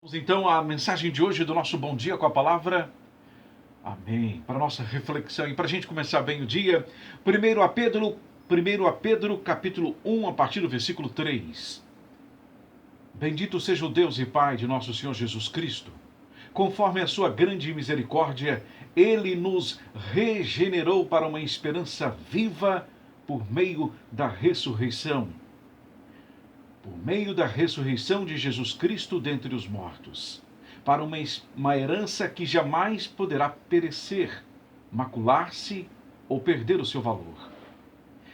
Vamos então à mensagem de hoje do nosso Bom Dia com a Palavra. Amém. Para a nossa reflexão e para a gente começar bem o dia, 1 Pedro capítulo 1, a partir do versículo 3. Bendito seja o Deus e Pai de nosso Senhor Jesus Cristo. Conforme a sua grande misericórdia, Ele nos regenerou para uma esperança viva por meio da ressurreição. Por meio da ressurreição de Jesus Cristo dentre os mortos, para uma herança que jamais poderá perecer, macular-se ou perder o seu valor.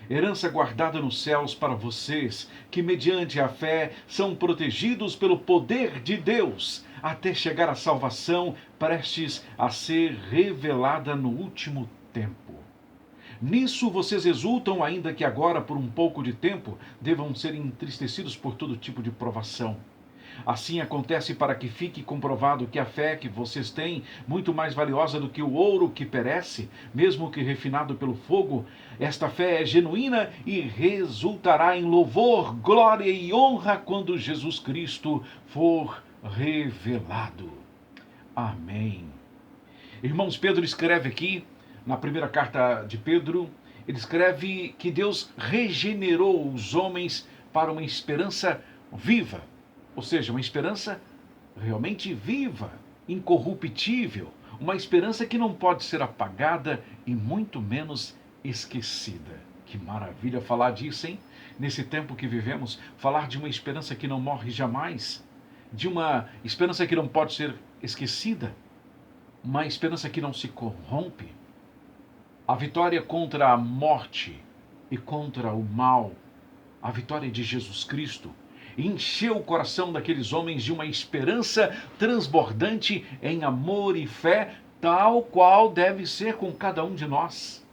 Herança guardada nos céus para vocês, que mediante a fé são protegidos pelo poder de Deus, até chegar à salvação prestes a ser revelada no último tempo. Nisso vocês exultam, ainda que agora, por um pouco de tempo, devam ser entristecidos por todo tipo de provação. Assim acontece para que fique comprovado que a fé que vocês têm, muito mais valiosa do que o ouro que perece, mesmo que refinado pelo fogo, esta fé é genuína e resultará em louvor, glória e honra quando Jesus Cristo for revelado. Amém. Irmãos, Pedro escreve aqui, na primeira carta de Pedro, ele escreve que Deus regenerou os homens para uma esperança viva, ou seja, uma esperança realmente viva, incorruptível, uma esperança que não pode ser apagada e muito menos esquecida. Que maravilha falar disso, hein? Nesse tempo que vivemos, falar de uma esperança que não morre jamais, de uma esperança que não pode ser esquecida, uma esperança que não se corrompe. A vitória contra a morte e contra o mal, a vitória de Jesus Cristo, encheu o coração daqueles homens de uma esperança transbordante em amor e fé, tal qual deve ser com cada um de nós.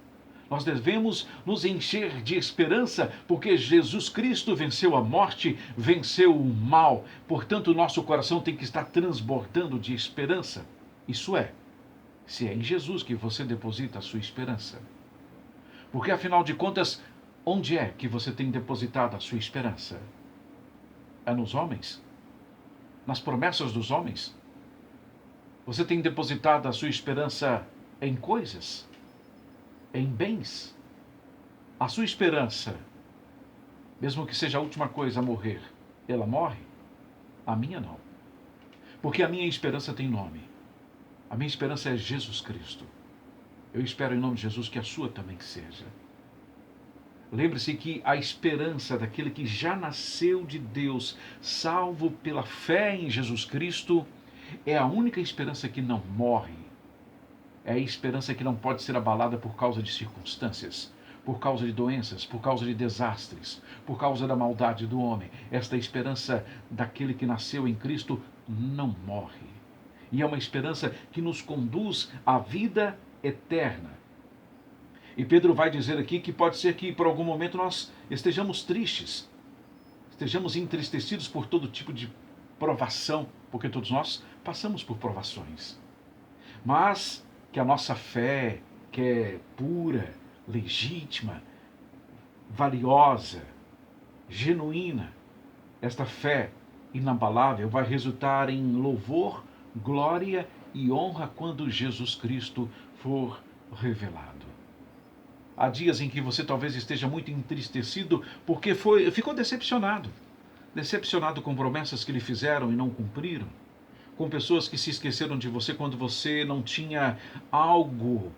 Nós devemos nos encher de esperança, porque Jesus Cristo venceu a morte, venceu o mal. Portanto, nosso coração tem que estar transbordando de esperança. Isso é, se é em Jesus que você deposita a sua esperança. Porque, afinal de contas, onde é que você tem depositado a sua esperança? É nos homens? Nas promessas dos homens? Você tem depositado a sua esperança em coisas? Em bens? A sua esperança, mesmo que seja a última coisa a morrer, ela morre? A minha não. Porque a minha esperança tem nome. A minha esperança é Jesus Cristo. Eu espero em nome de Jesus que a sua também seja. Lembre-se que a esperança daquele que já nasceu de Deus, salvo pela fé em Jesus Cristo, é a única esperança que não morre. É a esperança que não pode ser abalada por causa de circunstâncias, por causa de doenças, por causa de desastres, por causa da maldade do homem. Esta esperança daquele que nasceu em Cristo não morre. E é uma esperança que nos conduz à vida eterna. E Pedro vai dizer aqui que pode ser que por algum momento nós estejamos tristes, estejamos entristecidos por todo tipo de provação, porque todos nós passamos por provações. Mas que a nossa fé, que é pura, legítima, valiosa, genuína, esta fé inabalável vai resultar em louvor, glória e honra quando Jesus Cristo for revelado. Há dias em que você talvez esteja muito entristecido porque ficou decepcionado. Decepcionado com promessas que lhe fizeram e não cumpriram. Com pessoas que se esqueceram de você quando você não tinha algo,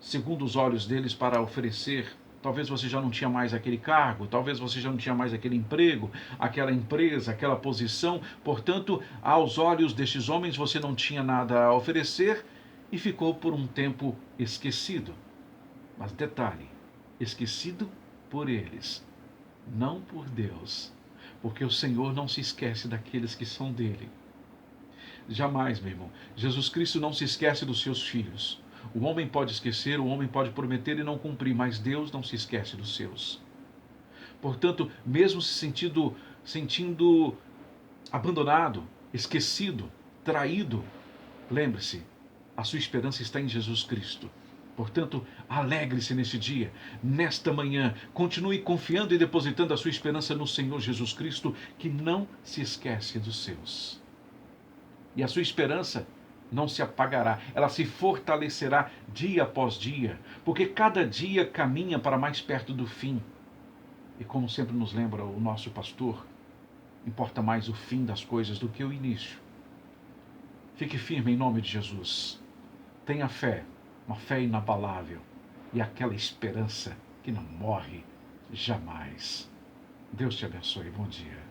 segundo os olhos deles, para oferecer. Talvez você já não tinha mais aquele cargo, talvez você já não tinha mais aquele emprego, aquela empresa, aquela posição. Portanto, aos olhos destes homens você não tinha nada a oferecer e ficou por um tempo esquecido. Mas detalhe, esquecido por eles, não por Deus, porque o Senhor não se esquece daqueles que são dele. Jamais, meu irmão. Jesus Cristo não se esquece dos seus filhos. O homem pode esquecer, o homem pode prometer e não cumprir, mas Deus não se esquece dos seus. Portanto, mesmo se sentindo abandonado, esquecido, traído, lembre-se, a sua esperança está em Jesus Cristo. Portanto, alegre-se neste dia, nesta manhã, continue confiando e depositando a sua esperança no Senhor Jesus Cristo, que não se esquece dos seus. E a sua esperança não se apagará, ela se fortalecerá dia após dia, porque cada dia caminha para mais perto do fim. E como sempre nos lembra o nosso pastor, importa mais o fim das coisas do que o início. Fique firme em nome de Jesus. Tenha fé, uma fé inabalável e aquela esperança que não morre jamais. Deus te abençoe. Bom dia.